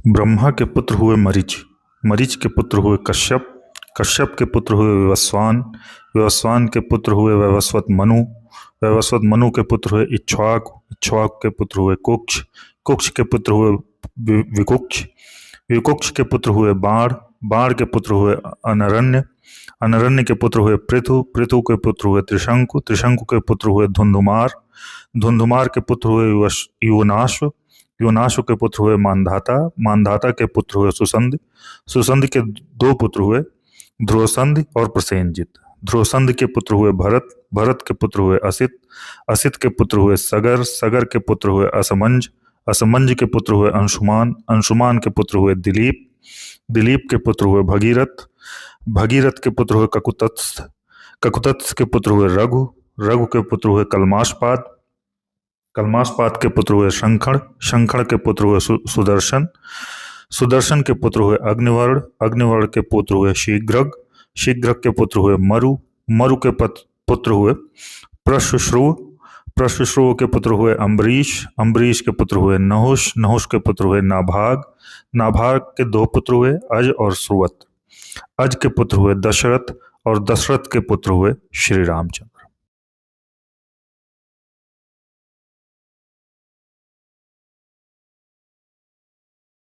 ब्रह्मा के पुत्र हुए मरीच, मरीच के पुत्र हुए कश्यप, कश्यप के पुत्र हुए विवस्वान, विवस्वान के पुत्र हुए वैवस्वत मनु, वैवस्वत मनु के पुत्र हुए इक्ष्वाक, इक्ष्वाक के पुत्र हुए कुक्ष, कुक्ष के पुत्र हुए विकुक्ष, विकुक्ष के पुत्र हुए बाण, बाण के पुत्र हुए अनरण्य, अनरण्य के पुत्र हुए पृथु, पृथु के पुत्र हुए त्रिशंकु, त्रिशंकु के पुत्र हुए धुंधुमार, धुंधुमार के पुत्र हुए युवनाश्व, युवनाश्व के पुत्र हुए मानधाता, मानधाता के पुत्र हुए सुसंध, सुसंध के दो पुत्र हुए ध्रुवसंध और प्रसेनजित, ध्रुवसंध के पुत्र हुए भरत, भरत के पुत्र हुए असित, असित के पुत्र हुए सगर, सगर के पुत्र हुए असमंज, असमंज के पुत्र हुए अंशुमान, अंशुमान के पुत्र हुए दिलीप, दिलीप के पुत्र हुए भगीरथ, भगीरथ के पुत्र हुए ककुतत्स, ककुतत्स के पुत्र हुए रघु, रघु के पुत्र हुए कलमाशपाद, कलमाशपाद के पुत्र हुए शंखड़, शंखड़ के पुत्र हुए सुदर्शन, सुदर्शन के पुत्र हुए अग्निवर्ण, अग्निवर्ण के पुत्र हुए शीघ्रग, शीघ्रग के पुत्र हुए मरु, मरु के पुत्र हुए प्रशुश्रुव, प्रशुश्रुव के पुत्र हुए अम्बरीश, अम्बरीश के पुत्र हुए नहुष, नहुष के पुत्र हुए नाभाग, नाभाग के दो पुत्र हुए अज और सुवत, अज के पुत्र हुए दशरथ और दशरथ के पुत्र हुए श्री रामचंद्र।